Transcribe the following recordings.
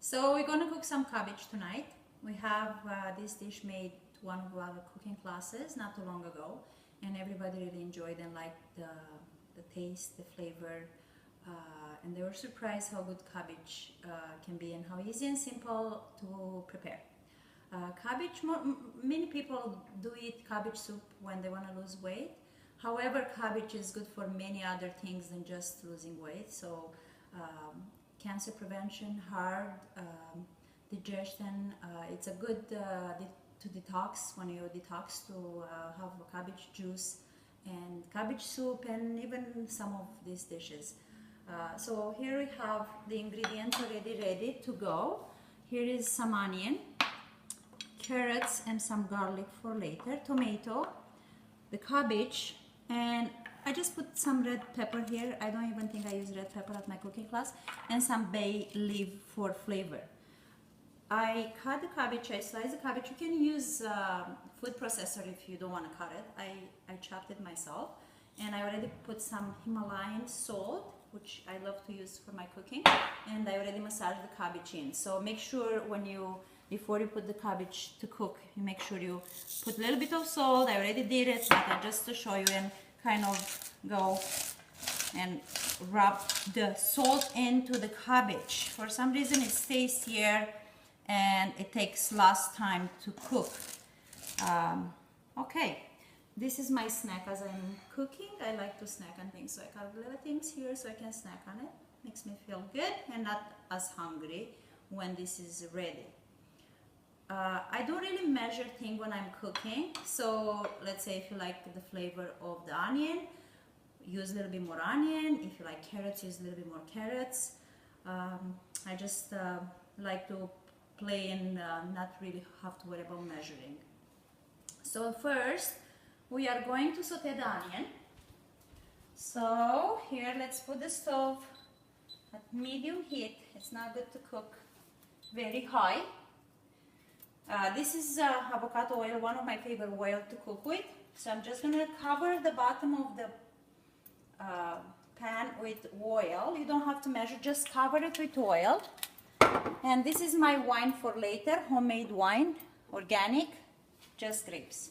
So we're gonna cook some cabbage tonight. We have this dish made to one of our cooking classes not too long ago, and everybody really enjoyed and liked the taste, the flavor, and they were surprised how good cabbage can be and how easy and simple to prepare. Cabbage, many people do eat cabbage soup when they want to lose weight. However, cabbage is good for many other things than just losing weight. So cancer prevention, heart, digestion, it's a good to detox when you detox to have cabbage juice and cabbage soup and even some of these dishes. So here we have the ingredients already ready to go. Here is some onion, carrots and some garlic for later, tomato, the cabbage, and I just put some red pepper here. I don't even think I use red pepper at my cooking class, and some bay leaf for flavor. I cut the cabbage, I slice the cabbage. You can use food processor if you don't want to cut it. I chopped it myself, and I already put some Himalayan salt, which I love to use for my cooking, and I already massaged the cabbage in. So make sure before you put the cabbage to cook, you make sure you put a little bit of salt. I already did it, but just to show you, and kind of go and rub the salt into the cabbage. For some reason it stays here and it takes less time to cook. Okay, this is my snack as I'm cooking. I like to snack on things, so I cut little things here so I can snack on it. Makes me feel good and not as hungry when this is ready. I don't really measure things when I'm cooking, so let's say if you like the flavor of the onion, use a little bit more onion. If you like carrots, use a little bit more carrots. I just like to play and not really have to worry about measuring. So first we are going to saute the onion. So here, let's put the stove at medium heat. It's not good to cook very high. This is avocado oil, one of my favorite oil to cook with. So I'm just going to cover the bottom of the pan with oil. You don't have to measure, just cover it with oil. And this is my wine for later, homemade wine, organic, just grapes.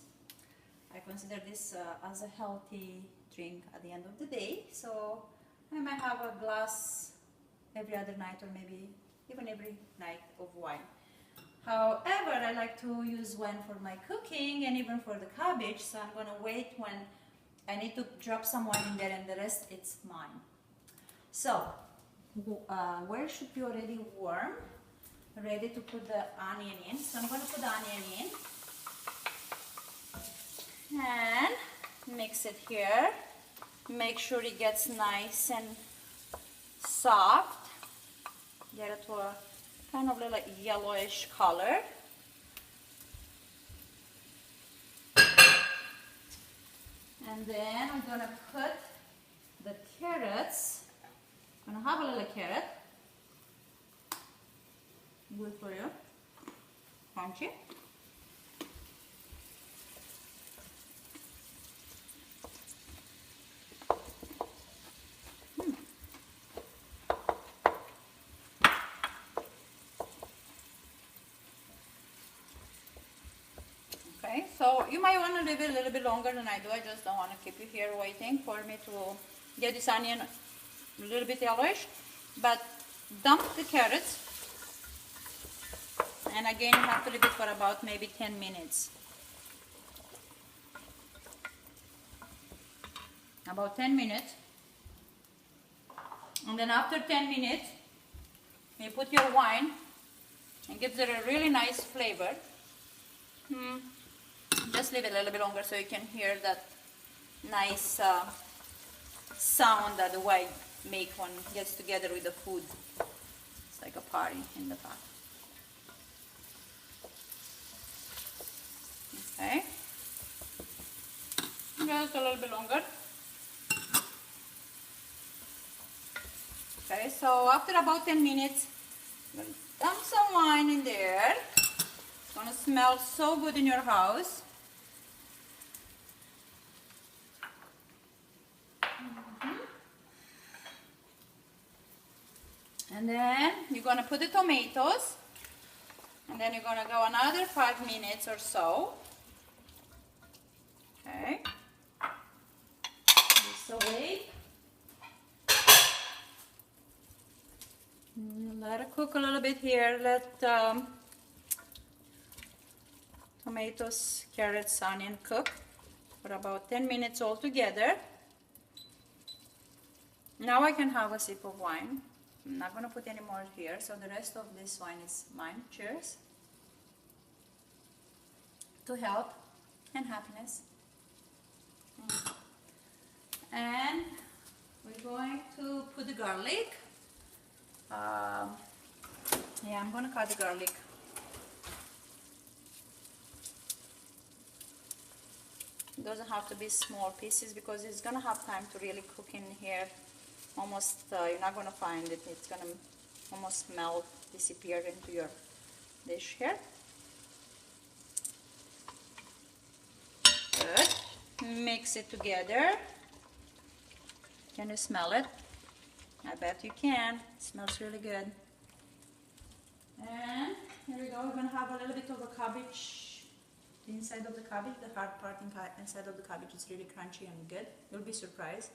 I consider this as a healthy drink at the end of the day. So I might have a glass every other night, or maybe even every night, of wine. However, I like to use wine for my cooking and even for the cabbage, so I'm going to wait when I need to drop some wine in there, and the rest, it's mine. So, where should be already warm, ready to put the onion in. So I'm going to put the onion in and mix it here. Make sure it gets nice and soft. Get it to a kind of like yellowish color. And then I'm gonna put the carrots. I'm gonna have a little carrot. Good for you. Crunchy. Okay, so you might want to leave it a little bit longer than I do. I just don't want to keep you here waiting for me to get this onion a little bit yellowish. But dump the carrots, and again you have to leave it for about maybe 10 minutes. About 10 minutes. And then after 10 minutes, you put your wine and gives it a really nice flavor. Just leave it a little bit longer so you can hear that nice sound that the wine makes when it gets together with the food. It's like a party in the pot. Okay. Just a little bit longer. Okay, so after about 10 minutes, I'm going to dump some wine in there. It's going to smell so good in your house. And then you're gonna put the tomatoes, and then you're gonna go another 5 minutes or so. Okay. This away. Let it cook a little bit here. Let tomatoes, carrots, onion cook for about 10 minutes all together. Now I can have a sip of wine. I'm not going to put any more here, so the rest of this wine is mine. Cheers to health and happiness. And we're going to put the garlic. Yeah, I'm going to cut the garlic. It doesn't have to be small pieces because it's going to have time to really cook in here. Almost, you're not going to find it. It's going to almost melt, disappear into your dish here. Good. Mix it together. Can you smell it? I bet you can. It smells really good. And here we go. We're going to have a little bit of a cabbage. The inside of the cabbage, the hard part inside of the cabbage is really crunchy and good. You'll be surprised.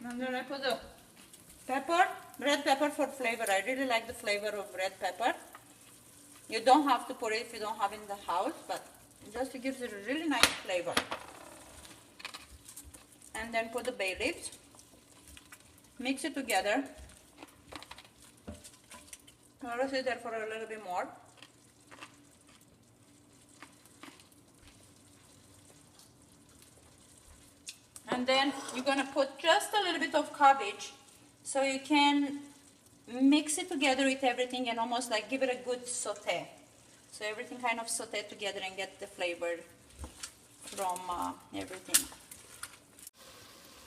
And then I put the pepper, red pepper for flavor. I really like the flavor of red pepper. You don't have to put it if you don't have it in the house, but just it gives it a really nice flavor. And then put the bay leaves. Mix it together. Let it sit there for a little bit more. And then you're going to put just a little bit of cabbage so you can mix it together with everything and almost like give it a good saute. So everything kind of saute together and get the flavor from everything.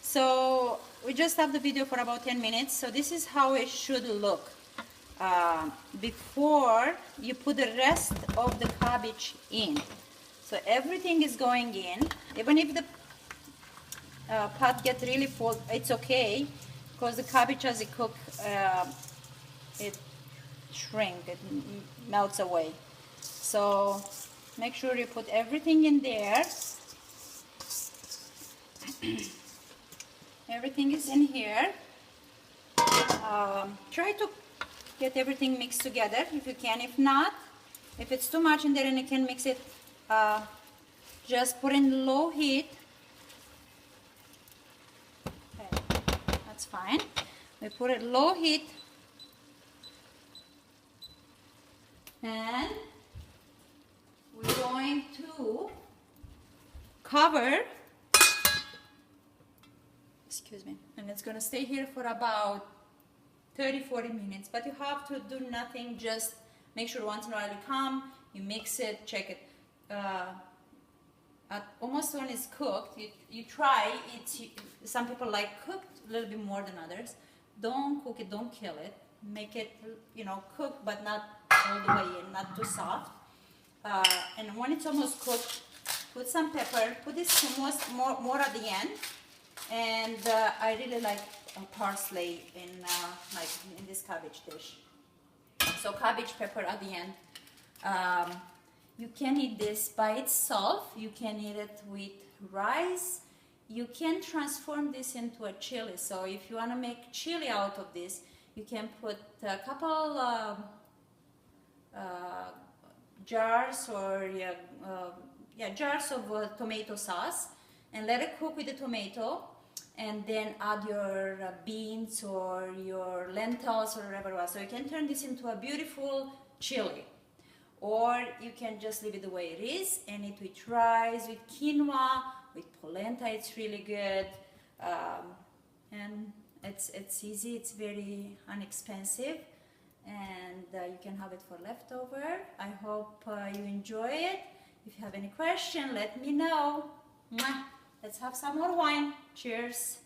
So we just have the video for about 10 minutes. So this is how it should look before you put the rest of the cabbage in. So everything is going in. Even if the pot gets really full, it's okay because the cabbage as it cooks, it shrinks, it melts away. So make sure you put everything in there. Everything is in here. Try to get everything mixed together if you can. If not, if it's too much in there and you can mix it, just put in low heat. Okay, that's fine. We put it low heat and we're going to cover. Excuse me. And it's going to stay here for about 30-40 minutes. But you have to do nothing. Just make sure once in a while you come, you mix it, check it. Almost when it's cooked, you try it. Some people like cooked a little bit more than others. Don't cook it, don't kill it. Make it, cooked, but not all the way in, not too soft. And when it's almost cooked, put some pepper. Put this more at the end. And I really like parsley in this cabbage dish. So cabbage, pepper at the end. You can eat this by itself. You can eat it with rice. You can transform this into a chili. So if you want to make chili out of this, you can put a couple jars or jars of tomato sauce and let it cook with the tomato, and then add your beans or your lentils or whatever it was. So you can turn this into a beautiful chili. Or you can just leave it the way it is and eat with rice, with quinoa, with polenta. It's really good. And it's easy, it's very inexpensive. And you can have it for leftover. I hope you enjoy it. If you have any question, let me know. Mwah. Let's have some more wine. Cheers.